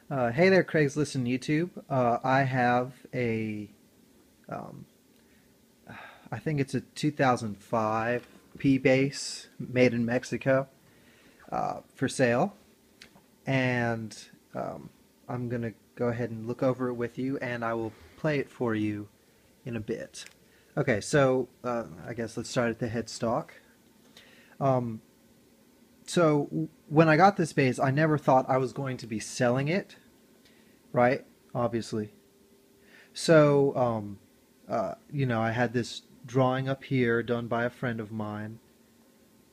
Hey there, Craigslist and YouTube. I have um, I think it's a 2005 P base made in Mexico for sale, and I'm gonna go ahead and look over it with you, and I will play it for you in a bit. Okay, so I guess let's start at the headstock. Um, when I got this base, I never thought I was going to be selling it, right? Obviously. I had this drawing up here done by a friend of mine,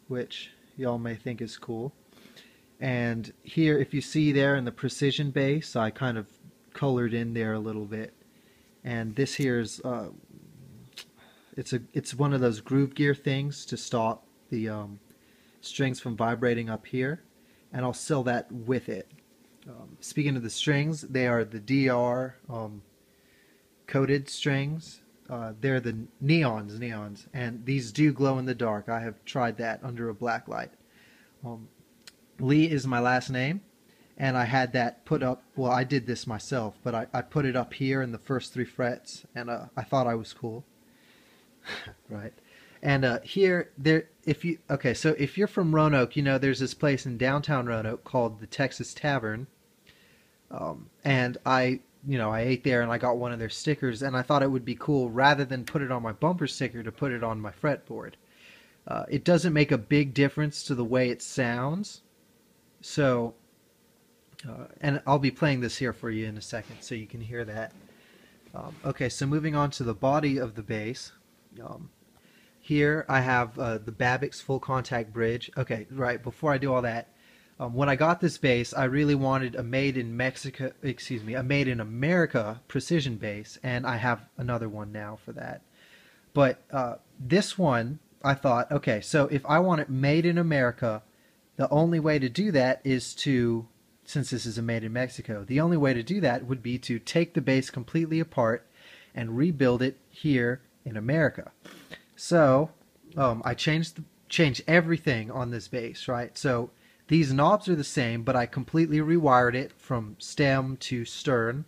which y'all may think is cool. And here, if you see there in the precision base, I kind of colored in there a little bit. And this here's it's one of those groove gear things to stop the strings from vibrating up here, and I'll sell that with it. Speaking of the strings, they are the DR coated strings. They're the neons, and these do glow in the dark. I have tried that under a black light. Um, Lee is my last name, and I had that put up. Well, I did this myself, but I put it up here in the first three frets, and I thought I was cool, right? And here, there, if you okay, so if you're from Roanoke, you know there's this place in downtown Roanoke called the Texas Tavern, and I ate there and I got one of their stickers, and I thought it would be cool rather than put it on my bumper sticker to put it on my fretboard. It doesn't make a big difference to the way it sounds. So, and I'll be playing this here for you in a second so you can hear that. Okay, so moving on to the body of the bass. Here I have the Babbitt's full contact bridge. Okay, right, before I do all that, when I got this bass, I really wanted a made in Mexico, excuse me, a made in America precision bass, and I have another one now for that. But this one, I thought, okay, so if I want it made in America, the only way to do that is to, since this is a made in Mexico, the only way to do that would be to take the bass completely apart and rebuild it here in America. So I changed everything on this bass, right? So these knobs are the same, but I completely rewired it from stem to stern.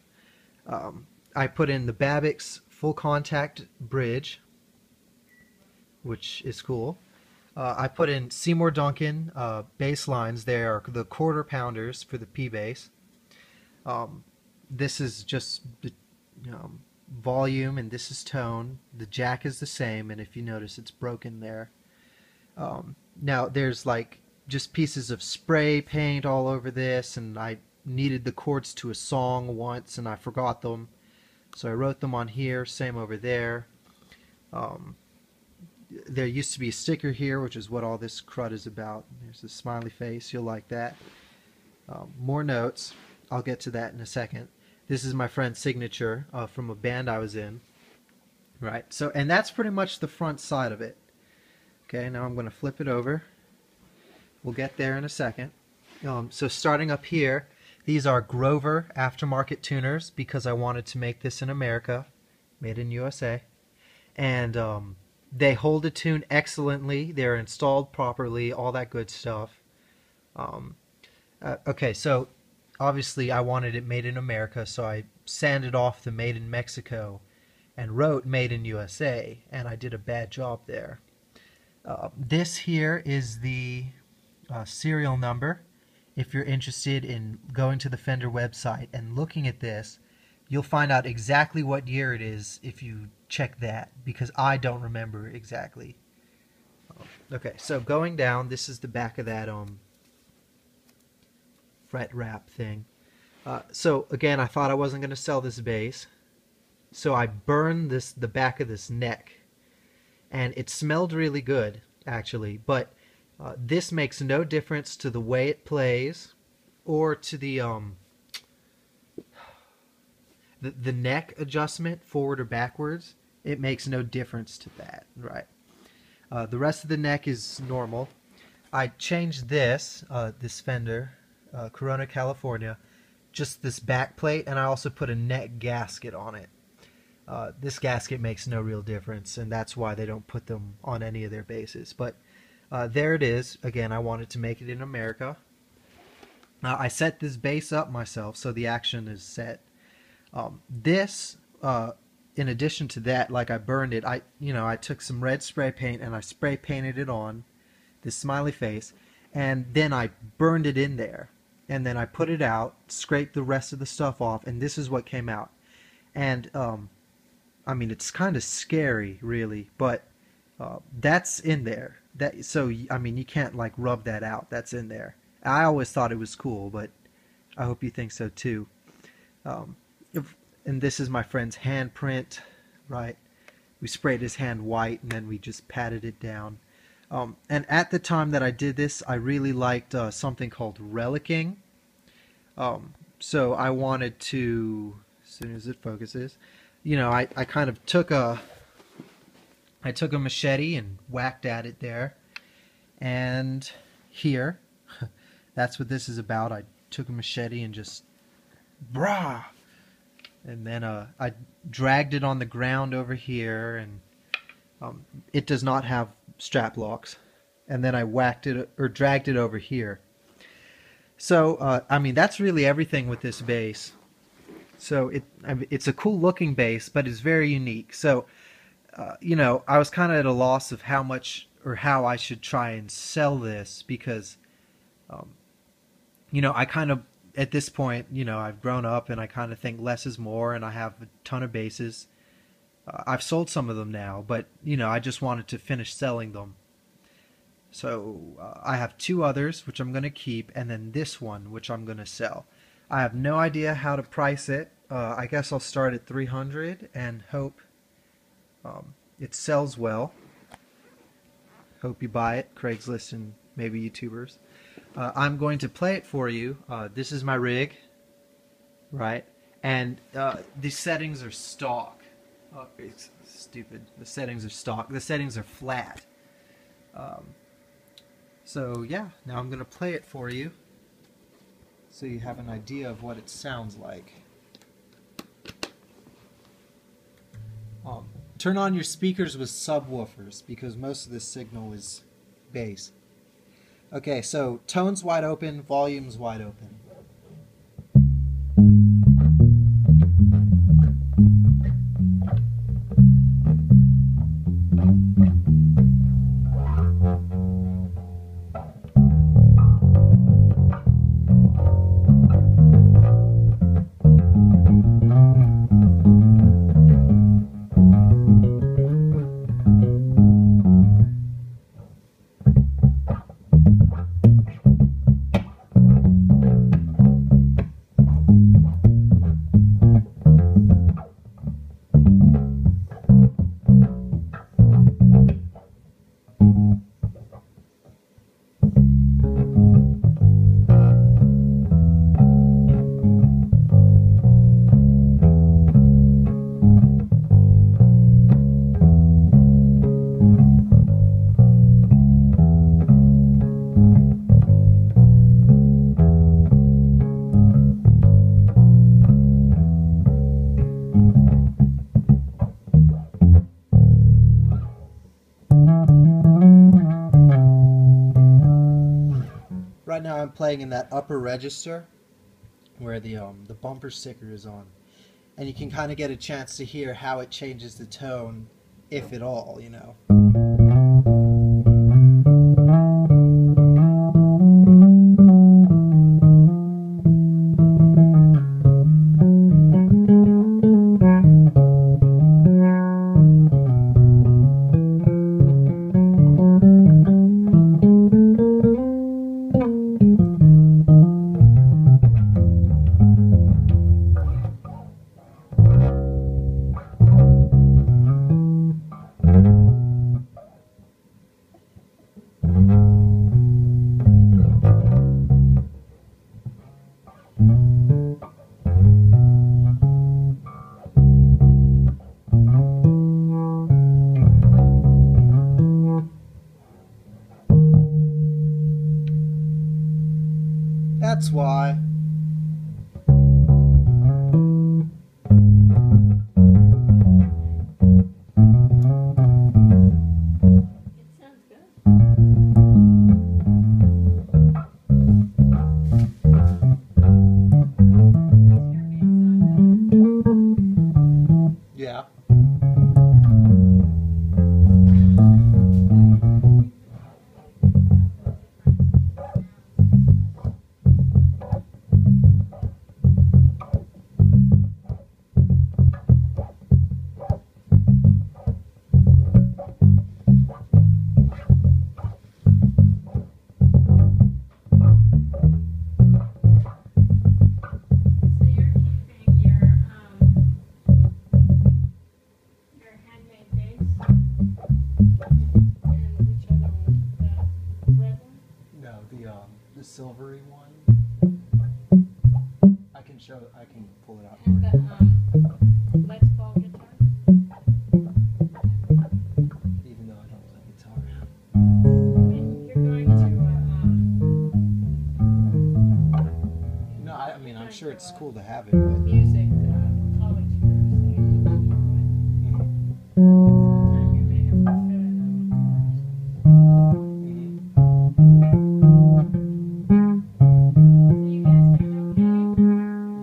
I put in the Babbitt's full contact bridge, which is cool. I put in Seymour Duncan bass lines. They are the quarter pounders for the P bass. This is just the volume, and this is tone. The jack is the same, and if you notice, it's broken there. Now there's like just pieces of spray paint all over this, and I needed the chords to a song once and I forgot them, so I wrote them on here. Same over there. There used to be a sticker here, which is what all this crud is about. There's a smiley face. You'll like that. More notes. I'll get to that in a second. This is my friend's signature from a band I was in. Right. So, and that's pretty much the front side of it. Okay. Now I'm going to flip it over. We'll get there in a second. So starting up here, these are Grover aftermarket tuners because I wanted to make this in America, made in USA. And they hold a tune excellently. They're installed properly, all that good stuff. Okay, so obviously I wanted it made in America, so I sanded off the made in Mexico and wrote made in USA, and I did a bad job there. This here is the serial number. If you're interested in going to the Fender website and looking at this, you'll find out exactly what year it is if you check that, because I don't remember exactly. Okay, so going down, this is the back of that fret wrap thing. So again, I thought I wasn't going to sell this bass, so I burned the back of this neck, and it smelled really good actually, but this makes no difference to the way it plays or to the neck adjustment, forward or backwards. It makes no difference to that, right? The rest of the neck is normal. I changed this, this Fender, Corona, California, just this back plate, and I also put a neck gasket on it. This gasket makes no real difference, and that's why they don't put them on any of their basses. But there it is. Again, I wanted to make it in America. I set this base up myself, so the action is set. This, in addition to that, like I burned it, I took some red spray paint and I spray painted it on this smiley face, and then I burned it in there, and then I put it out, scraped the rest of the stuff off, and this is what came out. And I mean, it's kind of scary, really, but that's in there. I mean, you can't like rub that out. That's in there. I always thought it was cool, but I hope you think so too. And this is my friend's handprint, right? We sprayed his hand white, and then we just patted it down. And at the time that I did this, I really liked something called relicking. So I wanted to, as soon as it focuses, I kind of took a machete and whacked at it there. And here, that's what this is about. I took a machete and just, brah! And then I dragged it on the ground over here, and it does not have strap locks. And then I whacked it, or dragged it over here. So, I mean, that's really everything with this base. So it's a cool looking base, but it's very unique. So, I was kind of at a loss of how much or how I should try and sell this, because, I kind of, at this point, I've grown up and I kind of think less is more, and I have a ton of bases. I've sold some of them now, but, I just wanted to finish selling them. So I have 2 others, which I'm going to keep, and then this one, which I'm going to sell. I have no idea how to price it. I guess I'll start at 300 and hope it sells well. Hope you buy it, Craigslist and maybe YouTubers. I'm going to play it for you. This is my rig, right? And the settings are stock. Oh, it's stupid. The settings are stock. The settings are flat. So yeah, now I'm going to play it for you, so you have an idea of what it sounds like. Turn on your speakers with subwoofers, because most of the signal is bass. Okay, so tone's wide open, volume's wide open. Right now I'm playing in that upper register where the bumper sticker is on, and you can kind of get a chance to hear how it changes the tone, if at all, silvery one. I can pull it out. And the Let's Ball guitar? Even though I don't play guitar. When you're going to No, I mean, I'm sure it's cool to have it, but music college groups, they usually don't do it. Sometime you may have to fit it on guitars. So you guys doing okay?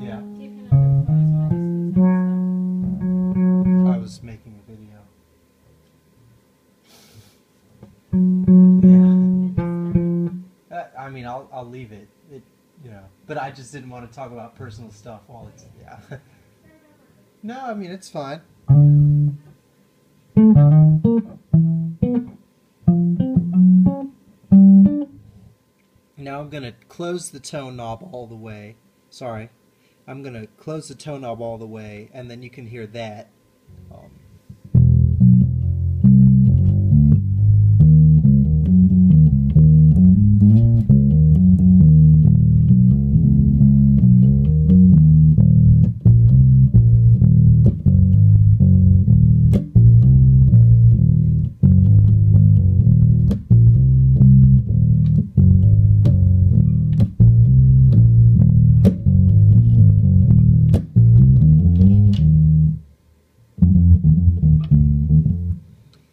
yeah, Keeping up with post medicines and I was making a video. Yeah. stuff? I mean, I'll leave it. But I just didn't want to talk about personal stuff while it's No, I mean it's fine. Now I'm gonna close the tone knob all the way. Sorry, I'm gonna close the tone knob all the way, and then you can hear that.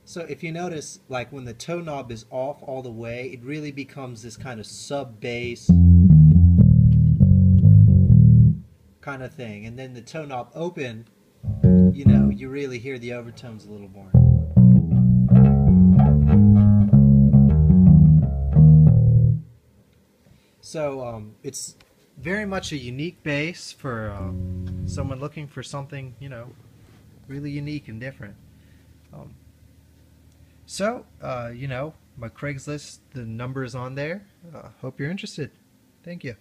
So if you notice, like when the tone knob is off all the way, it really becomes this kind of sub-bass kind of thing. And then the tone knob open, you really hear the overtones a little more. So it's very much a unique bass for someone looking for something, really unique and different. My Craigslist, the number is on there. Hope you're interested. Thank you.